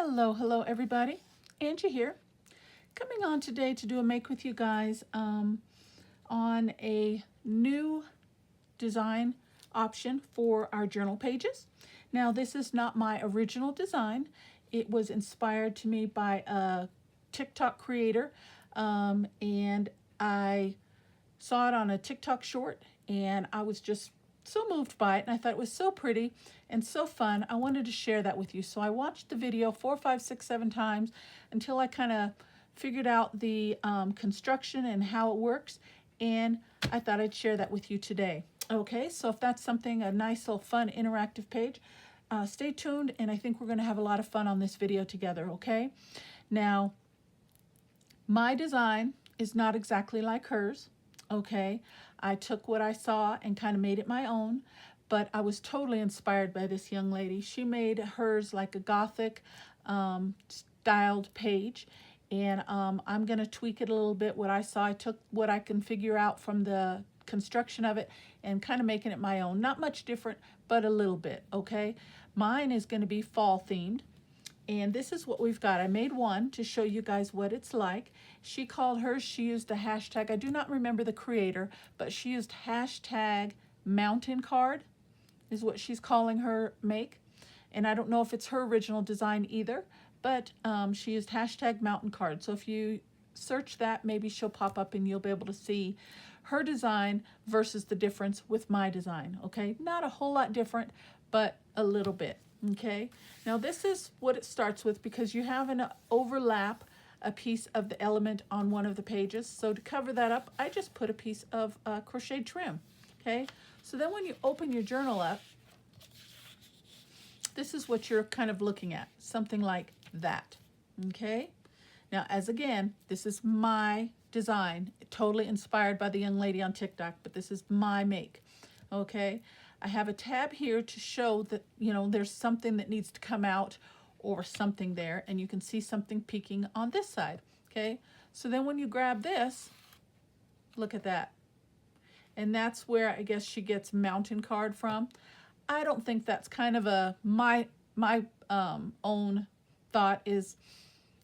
Hello everybody. Angie here. Coming on today to do a make with you guys on a new design option for our journal pages. Now this is not my original design. It was inspired to me by a TikTok creator and I saw it on a TikTok short and I was just so moved by it, and I thought it was so pretty and so fun. I wanted to share that with you. So I watched the video 4, 5, 6, 7 times until I kind of figured out the construction and how it works, and I thought I'd share that with you today. Okay, so if that's something, a nice little fun interactive page, stay tuned, and I think we're going to have a lot of fun on this video together. Okay, now my design is not exactly like hers. Okay, I took what I saw and kind of made it my own, but I was totally inspired by this young lady. She made hers like a gothic styled page, and I'm going to tweak it a little bit. What I saw, I took what I can figure out from the construction of it and kind of making it my own. Not much different, but a little bit. Okay, mine is going to be fall themed. And this is what we've got. I made one to show you guys what it's like. She called hers, she used a hashtag. I do not remember the creator, but she used hashtag mountain card is what she's calling her make. And I don't know if it's her original design either, but she used hashtag mountain card. So if you search that, maybe she'll pop up and you'll be able to see her design versus the difference with my design. Okay, not a whole lot different, but a little bit. Okay, now this is what it starts with, because you have an overlap a piece of the element on one of the pages. So to cover that up, I just put a piece of crochet trim. Okay, so then when you open your journal up, this is what you're kind of looking at, something like that. Okay, now as again, this is my design, totally inspired by the young lady on TikTok, but this is my make. Okay, I have a tab here to show that, you know, there's something that needs to come out or something there, and you can see something peeking on this side. Okay, so then when you grab this, look at that. And that's where I guess she gets mountain card from. I don't think that's kind of a my own thought is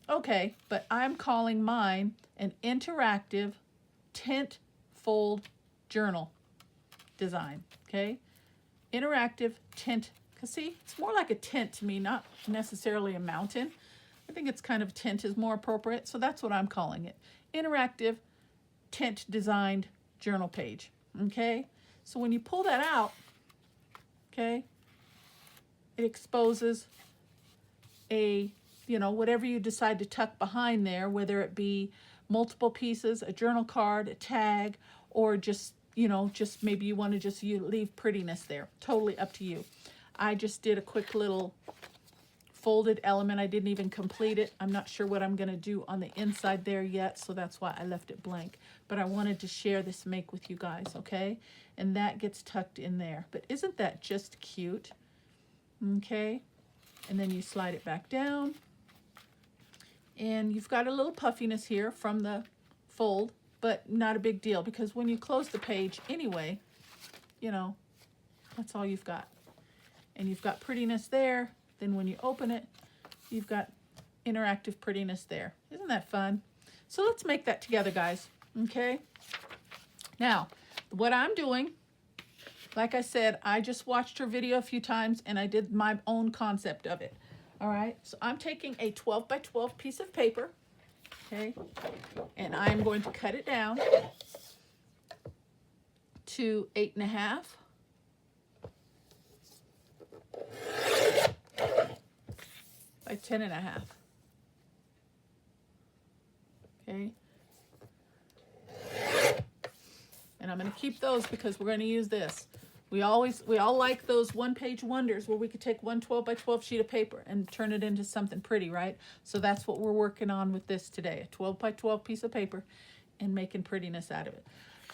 okay, but I'm calling mine an interactive tent fold journal design. Okay, interactive tent, because see, it's more like a tent to me, not necessarily a mountain. I think it's kind of tent is more appropriate, so that's what I'm calling it. Interactive tent designed journal page. Okay, so when you pull that out, okay, it exposes a, you know, whatever you decide to tuck behind there, whether it be multiple pieces, a journal card, a tag, or just, you know, just maybe you want to just leave prettiness there. Totally up to you. I just did a quick little folded element. I didn't even complete it. I'm not sure what I'm going to do on the inside there yet, so that's why I left it blank. But I wanted to share this make with you guys, okay? And that gets tucked in there. But isn't that just cute? Okay. And then you slide it back down. And you've got a little puffiness here from the fold, but not a big deal, because when you close the page anyway, you know, that's all you've got. And you've got prettiness there. Then when you open it, you've got interactive prettiness there. Isn't that fun? So let's make that together, guys. Okay. Now, what I'm doing, like I said, I just watched her video a few times and I did my own concept of it. All right. So I'm taking a 12 by 12 piece of paper. Okay. And I'm going to cut it down to 8.5 by 10.5. Okay. And I'm going to keep those because we're going to use this. We all like those one-page wonders where we could take one 12 by 12 sheet of paper and turn it into something pretty, right? So that's what we're working on with this today, a 12 by 12 piece of paper and making prettiness out of it.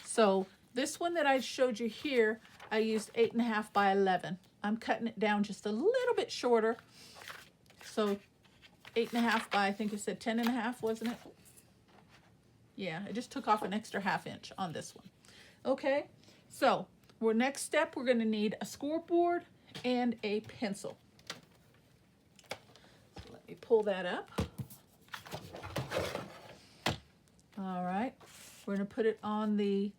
So this one that I showed you here, I used 8.5 by 11. I'm cutting it down just a little bit shorter. So 8.5 by, I think it said 10.5, wasn't it? Yeah, I just took off an extra ½ inch on this one. Okay, so next step, we're going to need a scoreboard and a pencil. So let me pull that up. All right, we're going to put it on the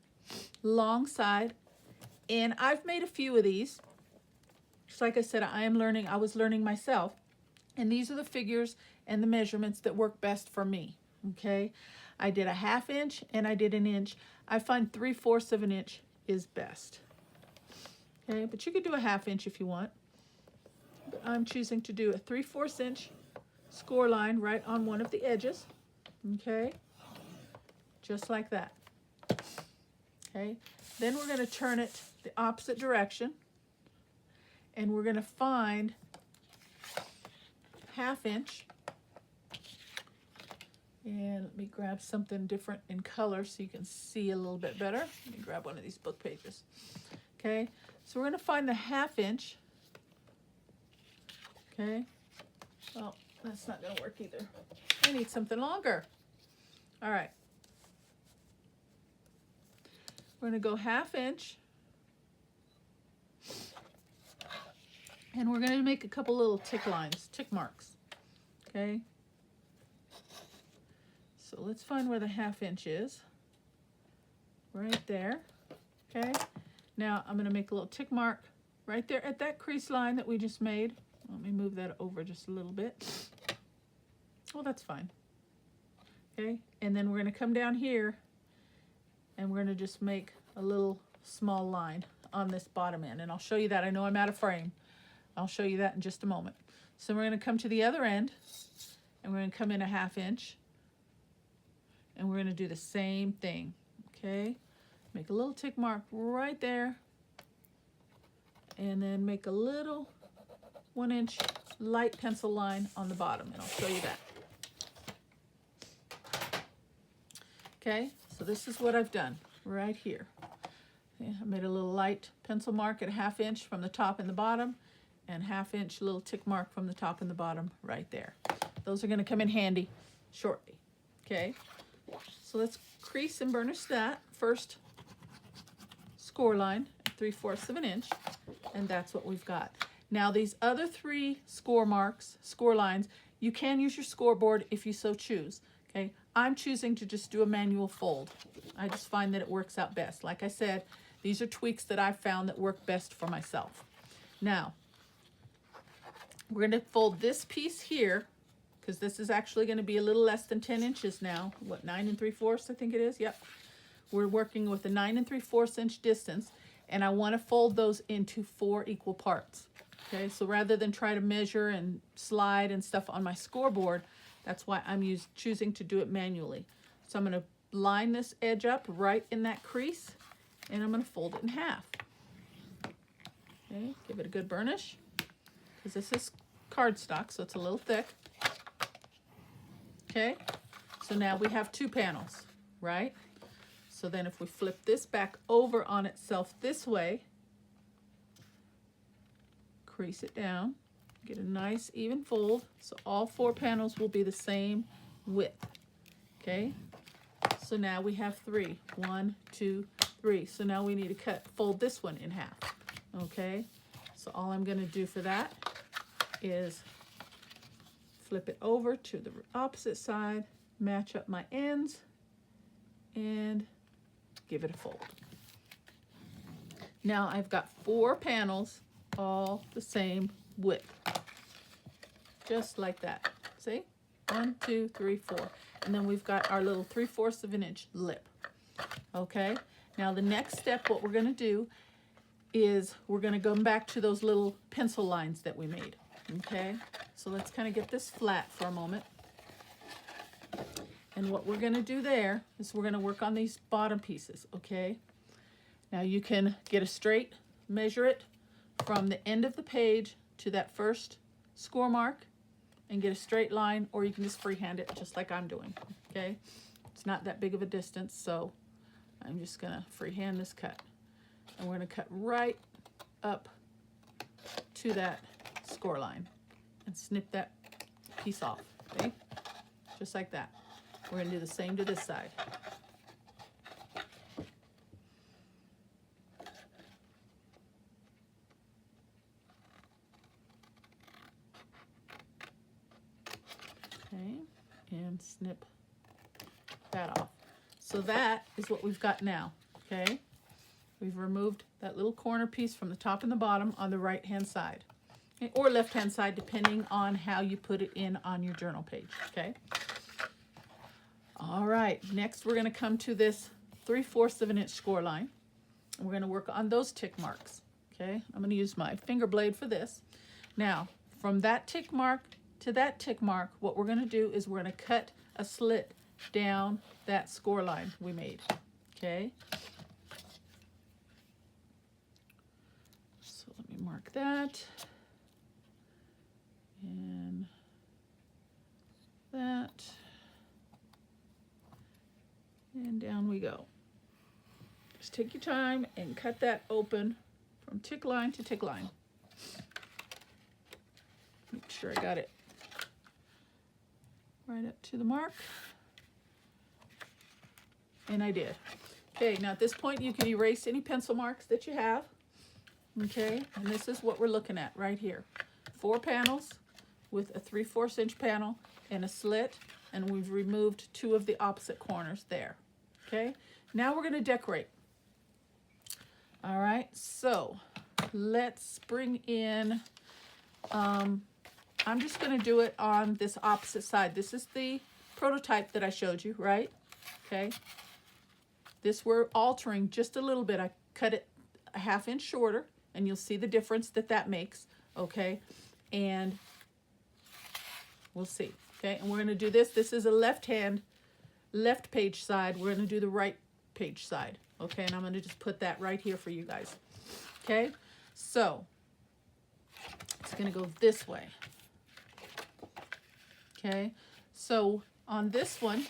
long side. And I've made a few of these. Just like I said, I was learning myself. And these are the figures and the measurements that work best for me, okay? I did a 1/2 inch and I did 1 inch. I find 3/4 of an inch is best, okay? But you could do a 1/2 inch if you want. But I'm choosing to do a 3/4 inch score line right on one of the edges, okay? Just like that, okay? Then we're gonna turn it the opposite direction and we're gonna find 1/2 inch. And let me grab something different in color so you can see a little bit better. Let me grab one of these book pages. Okay, so we're going to find the 1/2 inch. Okay, well, that's not going to work either. I need something longer. All right. We're going to go 1/2 inch. And we're going to make a couple little tick lines, tick marks. Okay. So let's find where the 1/2 inch is. Right there. Okay. Now I'm going to make a little tick mark right there at that crease line that we just made. Let me move that over just a little bit. Oh, that's fine. Okay. And then we're going to come down here and we're going to just make a little small line on this bottom end. And I'll show you that. I know I'm out of frame. I'll show you that in just a moment. So we're going to come to the other end and we're going to come in a 1/2 inch. And we're going to do the same thing, okay? Make a little tick mark right there. And then make a little 1 inch light pencil line on the bottom. And I'll show you that. Okay, so this is what I've done right here. Okay, I made a little light pencil mark at 1/2 inch from the top and the bottom. And 1/2 inch little tick mark from the top and the bottom right there. Those are going to come in handy shortly, okay? So let's crease and burnish that first score line at 3/4 of an inch, and that's what we've got. Now these other 3 score marks, score lines, you can use your scoreboard if you so choose, okay? I'm choosing to just do a manual fold. I just find that it works out best. Like I said, these are tweaks that I've found that work best for myself. Now, we're going to fold this piece here, because this is actually going to be a little less than 10 inches now. What, 9 3/4 I think it is? Yep. We're working with a 9 3/4 inch distance, and I want to fold those into 4 equal parts. Okay, so rather than try to measure and slide and stuff on my scoreboard, that's why I'm choosing to do it manually. So I'm going to line this edge up right in that crease, and I'm going to fold it in half. Okay, give it a good burnish, because this is cardstock, so it's a little thick. Okay, so now we have 2 panels, right? So then if we flip this back over on itself this way, crease it down, get a nice even fold, so all 4 panels will be the same width. Okay, so now we have 3. 1, 2, 3. So now we need to fold this one in half. Okay, so all I'm going to do for that is flip it over to the opposite side, match up my ends, and give it a fold. Now I've got 4 panels, all the same width. Just like that. See? 1, 2, 3, 4. And then we've got our little 3/4 of an inch lip. Okay? Now the next step, what we're going to do is we're going to go back to those little pencil lines that we made. Okay? So let's kind of get this flat for a moment. And what we're going to do there is we're going to work on these bottom pieces, okay? Now you can get a straight, measure it from the end of the page to that first score mark and get a straight line, or you can just freehand it just like I'm doing, okay? It's not that big of a distance, so I'm just going to freehand this cut. And we're going to cut right up to that score line and snip that piece off, okay? Just like that. We're going to do the same to this side. Okay, and snip that off. So that is what we've got now, okay? We've removed that little corner piece from the top and the bottom on the right-hand side, okay? Or left-hand side, depending on how you put it in on your journal page, okay? All right, next we're gonna come to this 3/4 of an inch score line. And we're gonna work on those tick marks, okay? I'm gonna use my finger blade for this. Now, from that tick mark to that tick mark, what we're gonna do is we're gonna cut a slit down that score line we made, okay? So let me mark that. And that. And down we go. Just take your time and cut that open from tick line to tick line. Make sure I got it right up to the mark. And I did. Okay, now at this point you can erase any pencil marks that you have. Okay, and this is what we're looking at right here. 4 panels with a 3/4 inch panel and a slit, and we've removed 2 of the opposite corners there. Okay, now we're going to decorate. All right, so let's bring in, I'm just going to do it on this opposite side. This is the prototype that I showed you, right? Okay, this we're altering just a little bit. I cut it a 1/2 inch shorter, and you'll see the difference that that makes, okay? And we'll see, okay? And we're going to do this. This is a left page side. We're going to do the right page side, okay? And I'm going to just put that right here for you guys, okay? So it's going to go this way, okay? So on this one,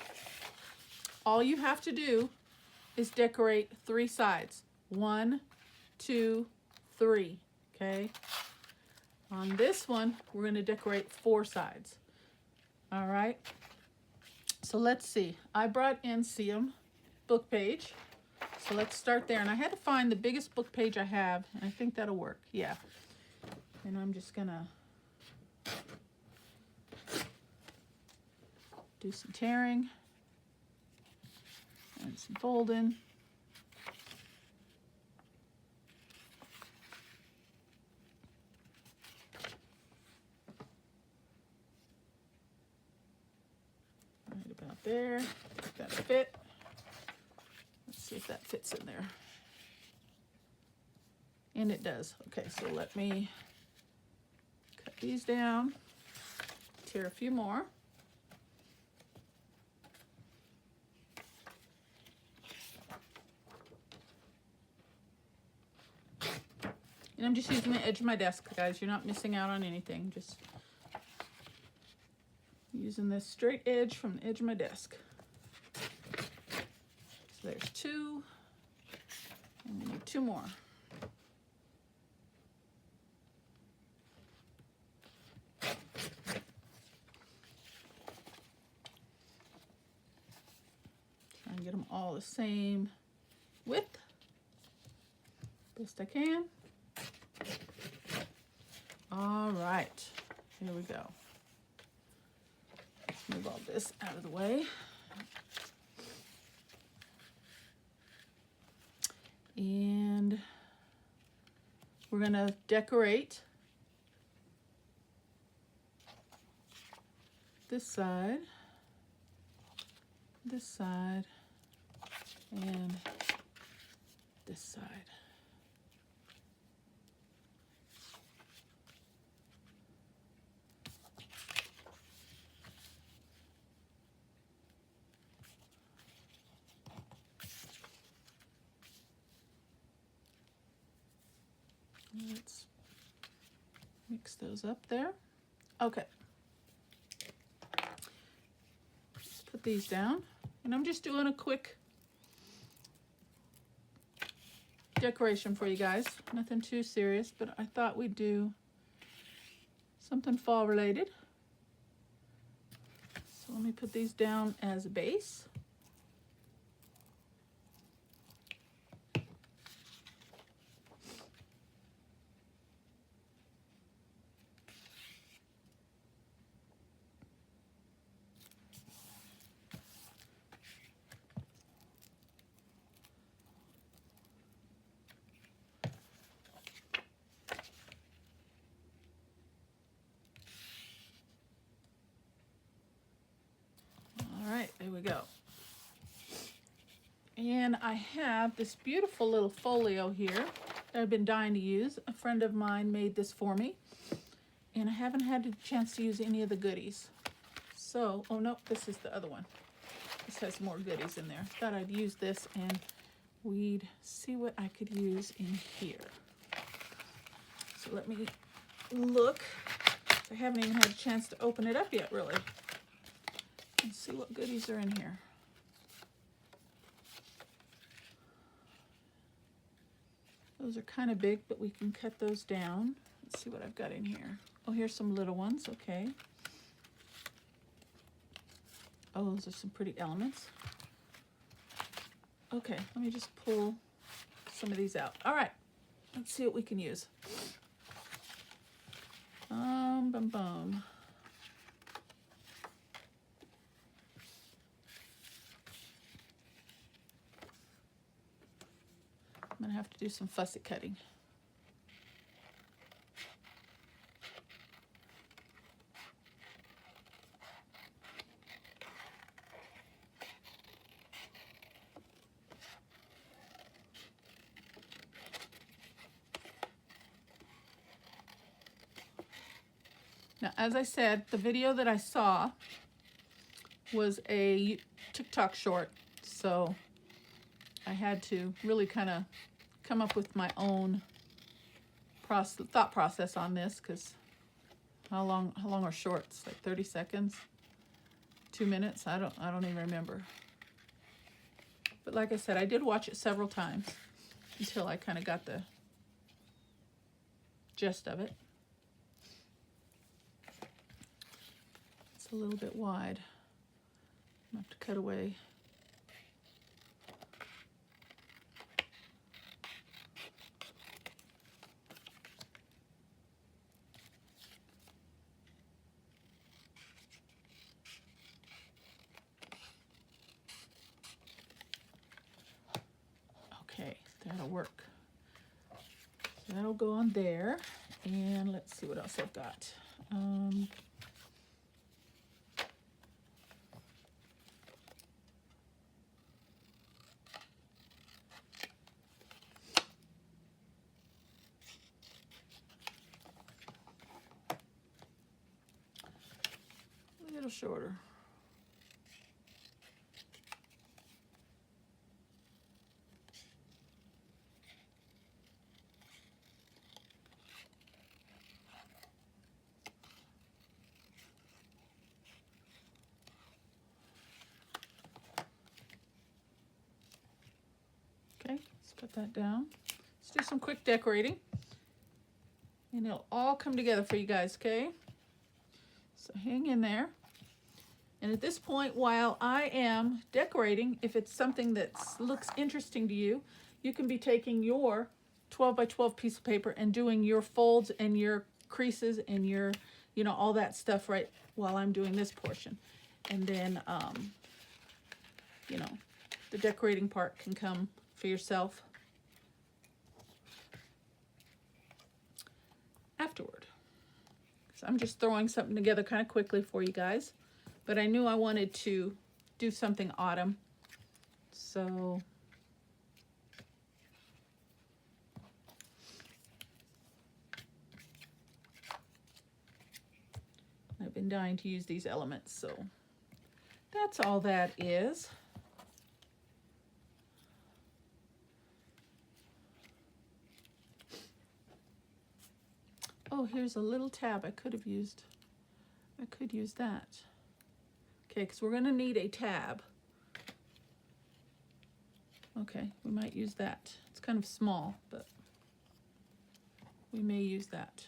all you have to do is decorate 3 sides. 1, 2, 3, okay? On this one, we're going to decorate 4 sides. All right? So let's see. I brought in CM book page. So let's start there. And I had to find the biggest book page I have, and I think that'll work. Yeah. And I'm just going to do some tearing and some folding. There, let that fit. Let's see if that fits in there. And it does. Okay, so let me cut these down, tear a few more. And I'm just using the edge of my desk, guys. You're not missing out on anything. Just using this straight edge from the edge of my desk. So there's 2, and we need 2 more. Try and get them all the same width, best I can. All right, here we go. Move all this out of the way. And we're going to decorate this side, and this side. Let's mix those up there. Okay. Let's put these down. And I'm just doing a quick decoration for you guys. Nothing too serious, but I thought we'd do something fall related. So let me put these down as a base. There we go. And I have this beautiful little folio here that I've been dying to use. A friend of mine made this for me, and I haven't had a chance to use any of the goodies. So, oh no, this is the other one. This has more goodies in there. Thought I'd use this and we'd see what I could use in here. So let me look. I haven't even had a chance to open it up yet, really. Let's see what goodies are in here. Those are kind of big, but we can cut those down. Let's see what I've got in here. Oh, here's some little ones, okay. Oh, those are some pretty elements. Okay, let me just pull some of these out. All right, let's see what we can use. Bum, bum. I'm gonna have to do some fussy cutting. Now, as I said, the video that I saw was a TikTok short, so I had to really kind of come up with my own thought process on this, because how long are shorts? Like 30 seconds, 2 minutes? I don't even remember. But like I said, I did watch it several times until I kind of got the gist of it. It's a little bit wide. I have to cut away. Okay, that'll work. So that'll go on there. And let's see what else I've got. A little shorter. Okay, let's put that down. Let's do some quick decorating. And it'll all come together for you guys, okay? So hang in there. And at this point, while I am decorating, if it's something that looks interesting to you, you can be taking your 12 by 12 piece of paper and doing your folds and your creases and your, you know, all that stuff right while I'm doing this portion. And then, you know, the decorating part can come for yourself afterward. So I'm just throwing something together kind of quickly for you guys, but I knew I wanted to do something autumn, so I've been dying to use these elements, so that's all that is. Oh, here's a little tab I could have used. I could use that. Okay, because we're going to need a tab. Okay, we might use that. It's kind of small, but we may use that.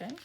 Okay.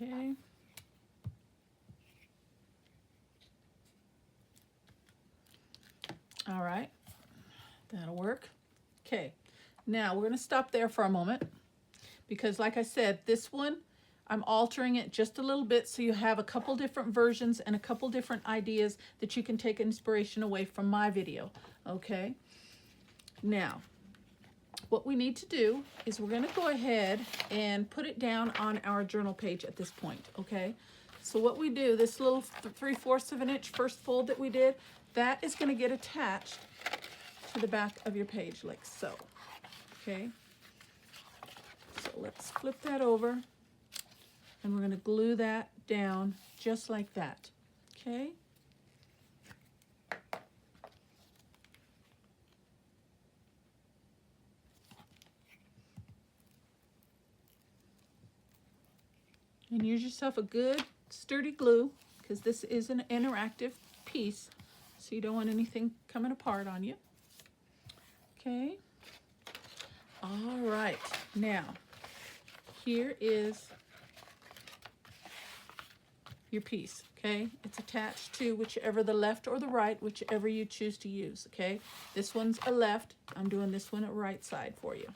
Okay. All right, that'll work. Okay, now we're going to stop there for a moment because like I said, this one, I'm altering it just a little bit so you have a couple different versions and a couple different ideas that you can take inspiration away from my video, okay? Now, what we need to do is we're going to go ahead and put it down on our journal page at this point, okay? So what we do, this little 3/4 of an inch first fold that we did, that is going to get attached to the back of your page like so, okay? So let's flip that over and we're going to glue that down just like that, okay? And use yourself a good sturdy glue because this is an interactive piece, so you don't want anything coming apart on you. Okay. All right. Now, here is your piece, okay? It's attached to whichever the left or the right, whichever you choose to use, okay? This one's a left. I'm doing this one a right side for you,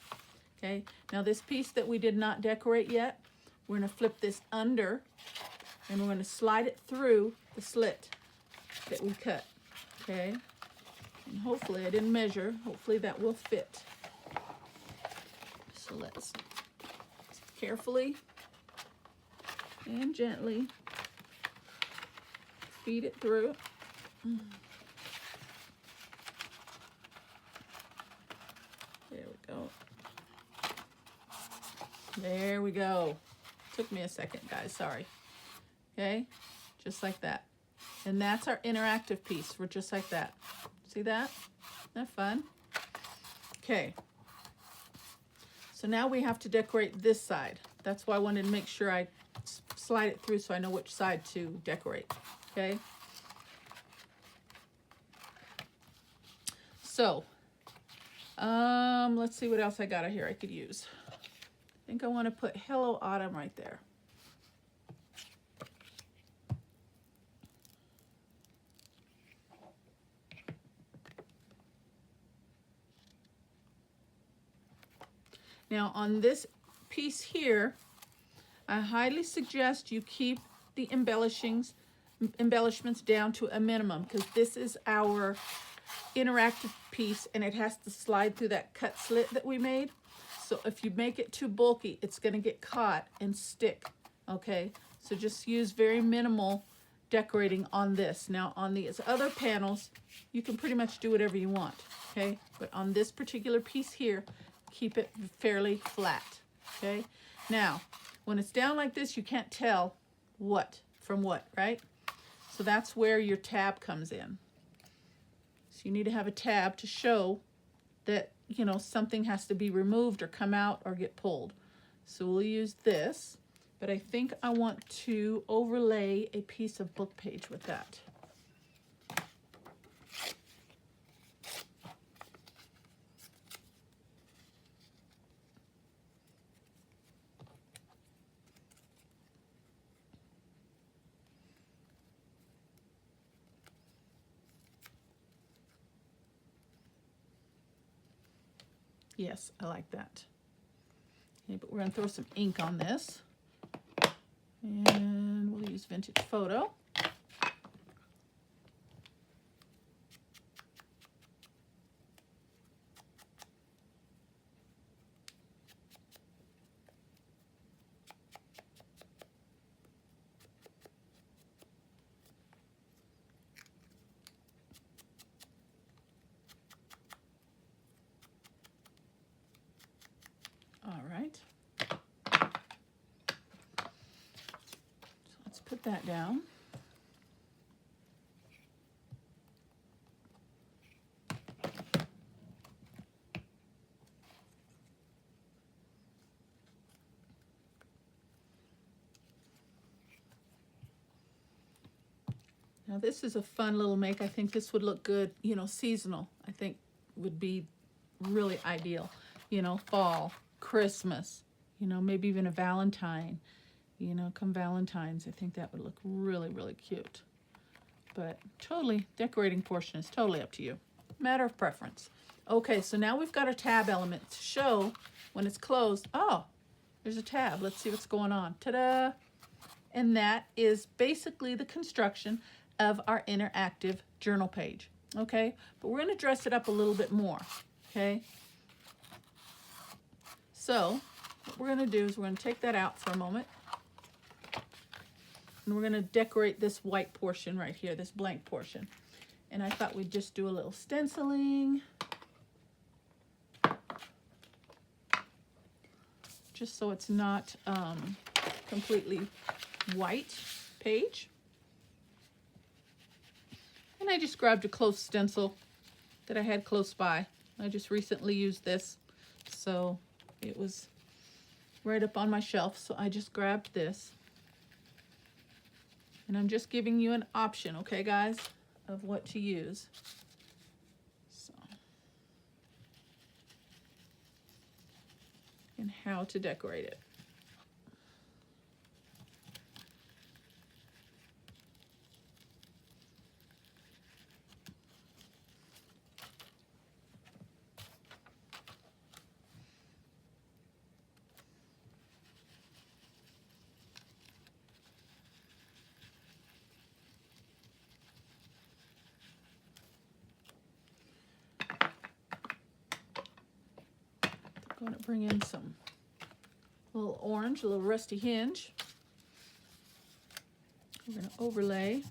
okay? Now, this piece that we did not decorate yet, we're going to flip this under and we're going to slide it through the slit that we cut, okay? And hopefully, I didn't measure, hopefully that will fit. So let's carefully and gently feed it through. There we go. There we go. Took me a second, guys, sorry. Okay, just like that. And that's our interactive piece. We're just like that. See that? Isn't that fun? Okay. So now we have to decorate this side. That's why I wanted to make sure I slide it through so I know which side to decorate. Okay. So, let's see what else I got here I could use. I think I want to put Hello Autumn right there. Now on this piece here, I highly suggest you keep the embellishments down to a minimum because this is our interactive piece and it has to slide through that cut slit that we made. So if you make it too bulky, it's going to get caught and stick, okay? So just use very minimal decorating on this. Now on these other panels, you can pretty much do whatever you want, okay? But on this particular piece here, keep it fairly flat, okay? Now, when it's down like this, you can't tell what from what, right? So that's where your tab comes in. So you need to have a tab to show that, you know, something has to be removed or come out or get pulled. So we'll use this, but I think I want to overlay a piece of book page with that. Yes, I like that. Okay, but we're going to throw some ink on this. And we'll use Vintage Photo. All right. So let's put that down. Now this is a fun little make. I think this would look good, you know, seasonal. I think would be really ideal. You know, fall, Christmas, you know, maybe even a Valentine, you know, come Valentine's. I think that would look really, really cute. But totally, decorating portion is totally up to you. Matter of preference. Okay, so now we've got our tab element to show when it's closed. Oh, there's a tab. Let's see what's going on. Ta-da! And that is basically the construction of our interactive journal page. Okay, but we're going to dress it up a little bit more. Okay, so what we're going to do is we're going to take that out for a moment. And we're going to decorate this white portion right here, this blank portion. And I thought we'd just do a little stenciling. Just so it's not completely white page. And I just grabbed a close stencil that I had close by. I just recently used this, so it was right up on my shelf, so I just grabbed this. And I'm just giving you an option, okay, guys, of what to use. So, and how to decorate it. I'm going to bring in some little orange, a little rusty hinge. We're going to overlay.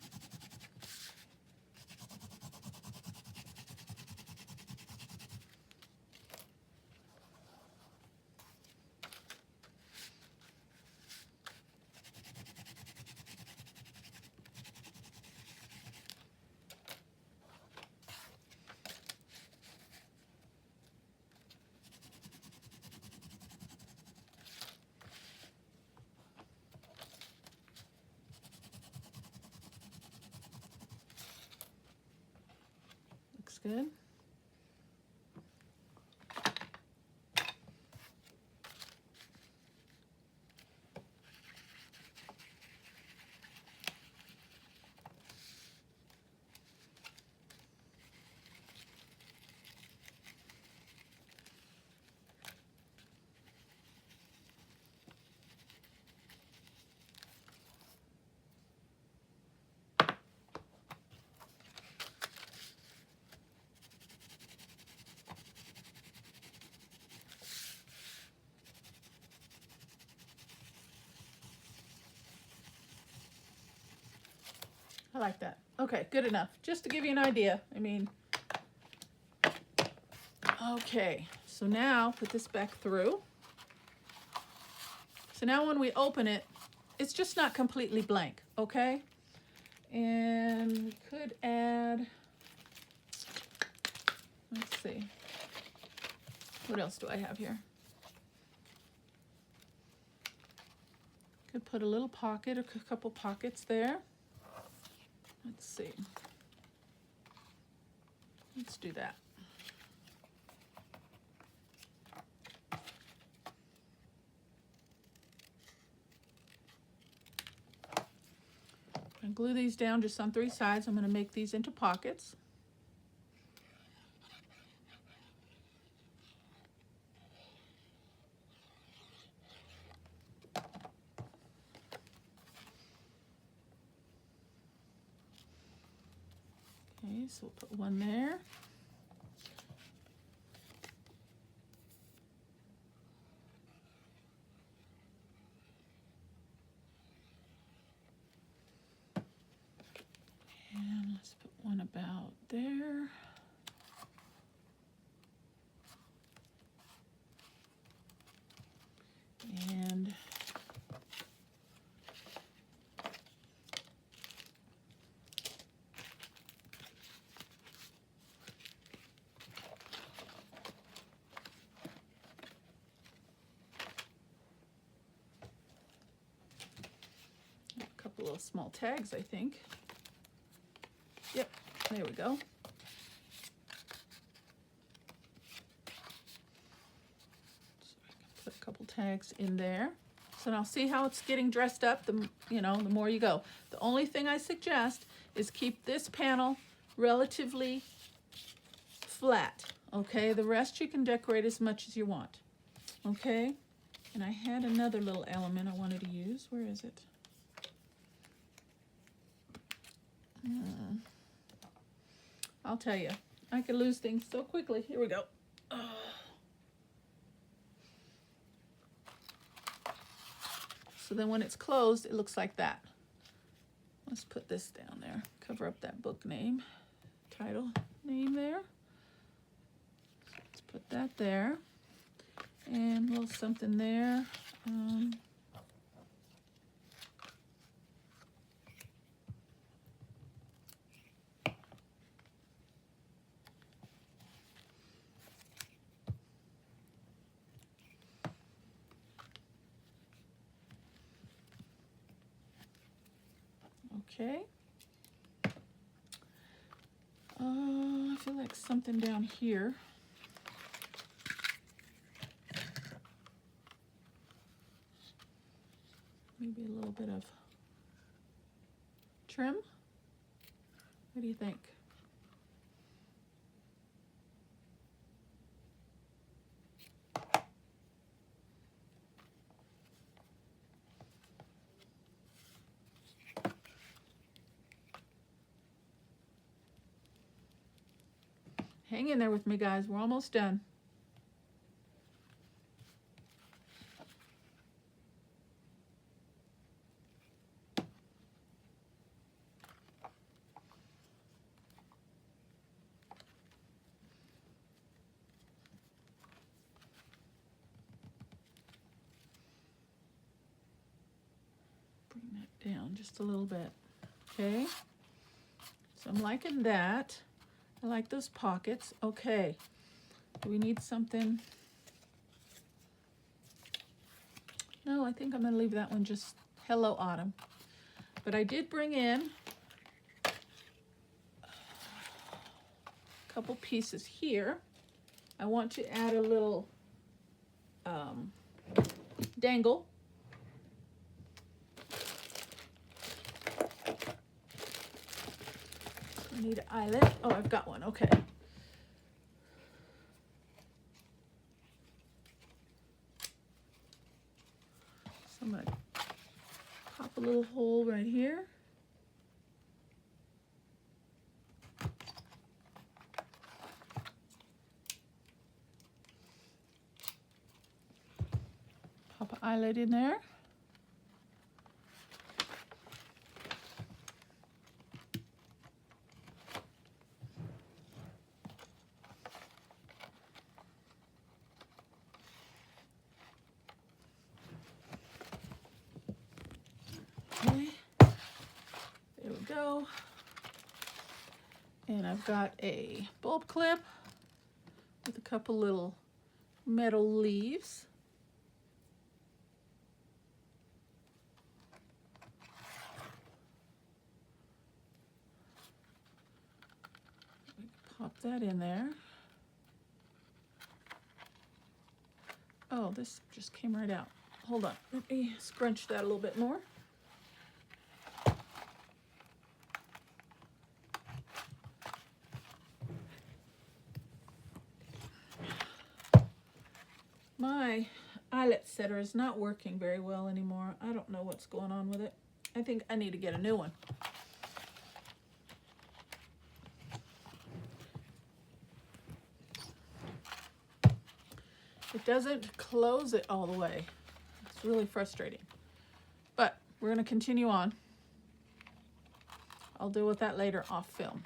Looks good. I like that. Okay, good enough. Just to give you an idea. I mean, okay, so now put this back through. So now when we open it, it's just not completely blank, okay? And we could add, let's see, what else do I have here? Could put a little pocket, a couple pockets there. Let's see. Let's do that. And glue these down just on 3 sides. I'm going to make these into pockets. Okay, so we'll put one there. And let's put one about there. And a couple of small tags, I think. Yep, there we go. So I can put a couple tags in there. So now see how it's getting dressed up, the more you go. The only thing I suggest is keep this panel relatively flat, okay? The rest you can decorate as much as you want, okay? And I had another little element I wanted to use. Where is it? I'll tell you, I can lose things so quickly. Here we go. So then when it's closed, it looks like that. Let's put this down there. Cover up that book name, title name there. Let's put that there. And a little something there. Okay. I feel like something down here. Maybe a little bit of trim. What do you think? Hang in there with me, guys. We're almost done. Bring that down just a little bit. Okay. So I'm liking that. I like those pockets. Okay. Do we need something? No, I think I'm going to leave that one just Hello Autumn. But I did bring in a couple pieces here. I want to add a little dangle. I need an eyelet. Oh, I've got one. Okay. So I'm going to pop a little hole right here. Pop an eyelet in there. Okay, there we go. And I've got a bulb clip with a couple little metal leaves. Pop that in there. Oh, this just came right out. Hold on, let me scrunch that a little bit more. My eyelet setter is not working very well anymore. I don't know what's going on with it. I think I need to get a new one. It doesn't close it all the way. It's really frustrating. But we're going to continue on. I'll deal with that later off film.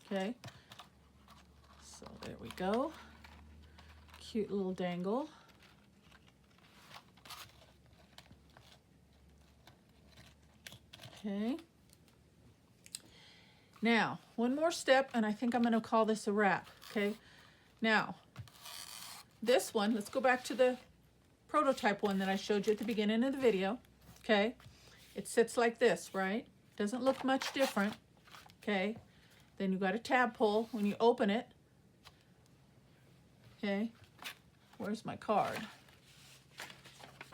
Okay? So there we go. Cute little dangle. Okay. Now, one more step, and I think I'm going to call this a wrap. Okay. Now, this one, let's go back to the prototype one that I showed you at the beginning of the video. Okay. It sits like this, right? Doesn't look much different. Okay. Then you've got a tab pull when you open it. Okay. Where's my card?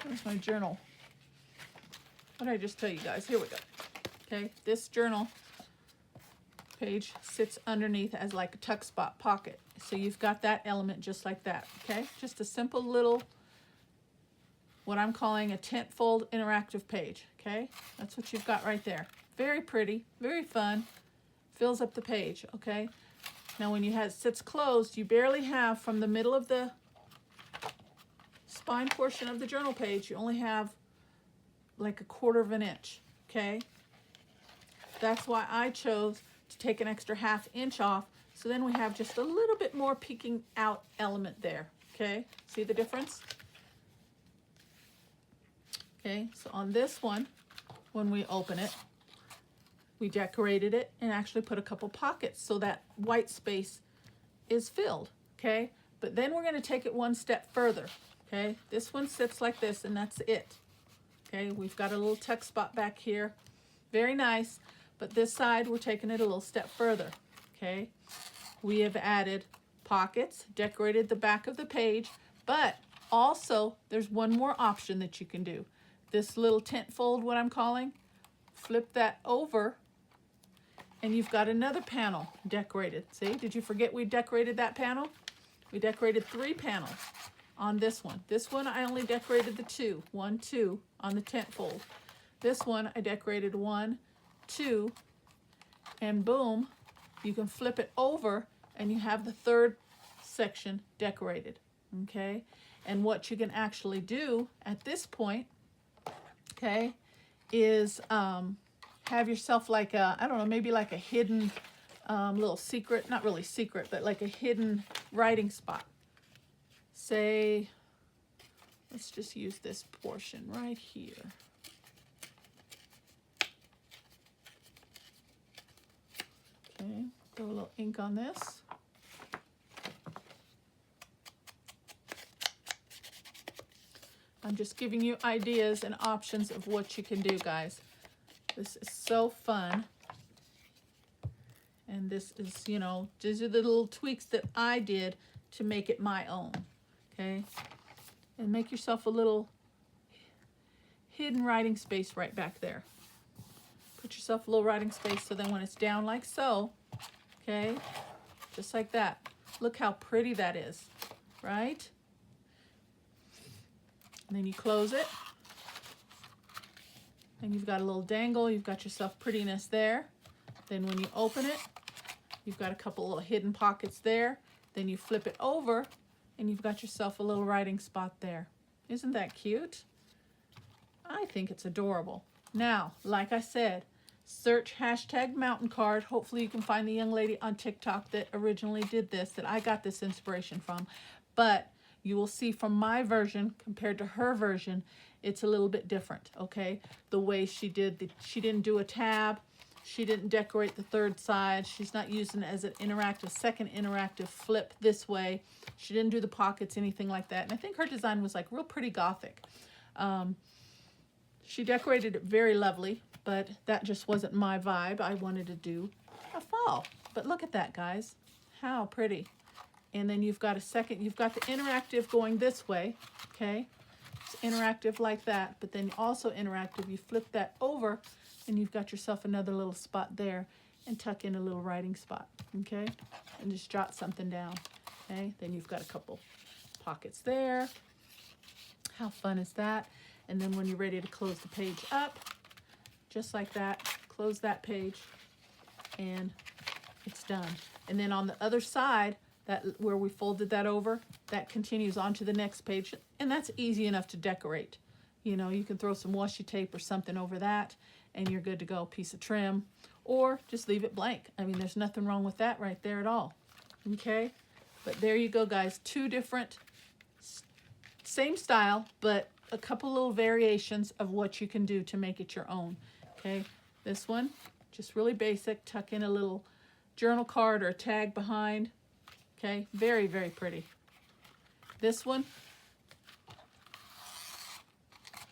Where's my journal? What did I just tell you guys? Here we go. Okay, this journal page sits underneath as like a tuck spot pocket. So you've got that element just like that, okay? Just a simple little, what I'm calling a tent fold interactive page, okay? That's what you've got right there. Very pretty, very fun, fills up the page, okay? Now when you have sits closed, you barely have from the middle of the spine portion of the journal page, you only have like 1/4 of an inch, okay? That's why I chose to take an extra 1/2 inch off, so then we have just a little bit more peeking out element there, okay? See the difference? Okay, so on this one, when we open it, we decorated it and actually put a couple pockets so that white space is filled, okay? But then we're gonna take it one step further, okay? This one sits like this and that's it. Okay, we've got a little tuck spot back here. Very nice, but this side we're taking it a little step further, okay? We have added pockets, decorated the back of the page, but also there's one more option that you can do. This little tent fold, what I'm calling, flip that over and you've got another panel decorated. See, did you forget we decorated that panel? We decorated 3 panels on this one. This one I only decorated the 2, 1, 2 on the tent fold. This one I decorated 1, 2, and boom, you can flip it over and you have the 3rd section decorated, okay? And what you can actually do at this point, okay, is have yourself like a, I don't know, maybe like a hidden little secret, not really secret, but like a hidden writing spot. Say, let's just use this portion right here. Okay, throw a little ink on this. I'm just giving you ideas and options of what you can do, guys. This is so fun. And this is, you know, these are the little tweaks that I did to make it my own. Okay, and make yourself a little hidden writing space right back there. Put yourself a little writing space so then when it's down like so, okay, just like that. Look how pretty that is, right? And then you close it. And you've got a little dangle, you've got yourself prettiness there. Then when you open it, you've got a couple little hidden pockets there. Then you flip it over and you've got yourself a little writing spot there. Isn't that cute? I think it's adorable. Now, like I said, search hashtag mountain card. Hopefully you can find the young lady on TikTok that originally did this, that I got this inspiration from. But you will see from my version compared to her version, it's a little bit different, okay? The way she did, she didn't do a tab. She didn't decorate the 3rd side. She's not using it as an interactive, second interactive flip this way. She didn't do the pockets, anything like that. And I think her design was like real pretty gothic. She decorated it very lovely, but that just wasn't my vibe. I wanted to do a fall. But look at that, guys. How pretty. And then you've got a second, you've got the interactive going this way, okay? It's interactive like that, but then also interactive, you flip that over and you've got yourself another little spot there and tuck in a little writing spot, okay? And just jot something down, okay? Then you've got a couple pockets there. How fun is that? And then when you're ready to close the page up, just like that, close that page and it's done. And then on the other side, that where we folded that over, that continues on to the next page, and that's easy enough to decorate. You know, you can throw some washi tape or something over that and you're good to go. Piece of trim, or just leave it blank. I mean, there's nothing wrong with that right there at all. Okay, but there you go, guys. 2 different, same style, but a couple little variations of what you can do to make it your own. Okay, this one just really basic. Tuck in a little journal card or a tag behind. Okay, very, very pretty. This one,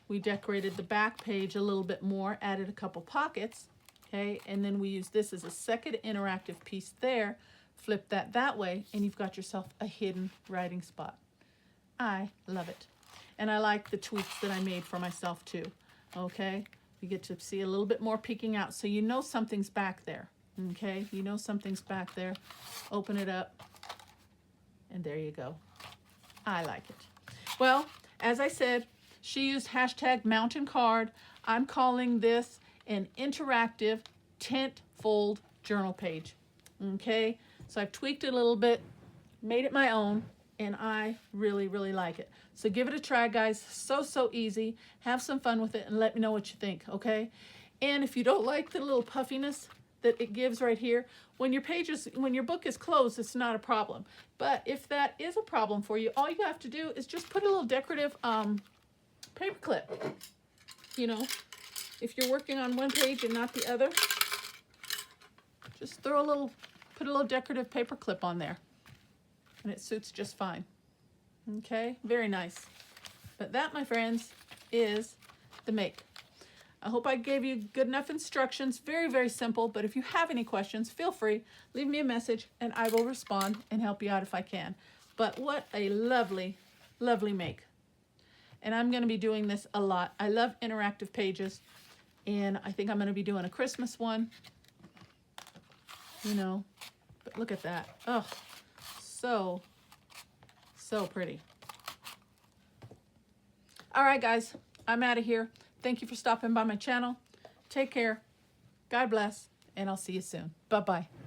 we decorated the back page a little bit more, added a couple pockets, okay, and then we use this as a second interactive piece there. Flip that way, and you've got yourself a hidden writing spot. I love it. And I like the tweaks that I made for myself too, okay? You get to see a little bit more peeking out, so you know something's back there. Okay, you know something's back there. Open it up, and there you go. I like it. Well, as I said, she used hashtag mountain card. I'm calling this an interactive tent fold journal page. Okay, so I've tweaked it a little bit, made it my own, and I really, really like it. So give it a try, guys. So easy. Have some fun with it and let me know what you think, okay? And if you don't like the little puffiness that it gives right here, when your book is closed, it's not a problem. But if that is a problem for you, all you have to do is just put a little decorative paper clip. You know, if you're working on one page and not the other, just put a little decorative paper clip on there, and it suits just fine. Okay, very nice. But that, my friends, is the make. I hope I gave you good enough instructions. Very, very simple, but if you have any questions, feel free, leave me a message and I will respond and help you out if I can. But what a lovely, lovely make. And I'm going to be doing this a lot. I love interactive pages, and I think I'm going to be doing a Christmas one. You know, but look at that. Oh, so pretty. All right, guys, I'm out of here. Thank you for stopping by my channel. Take care. God bless, and I'll see you soon. Bye-bye.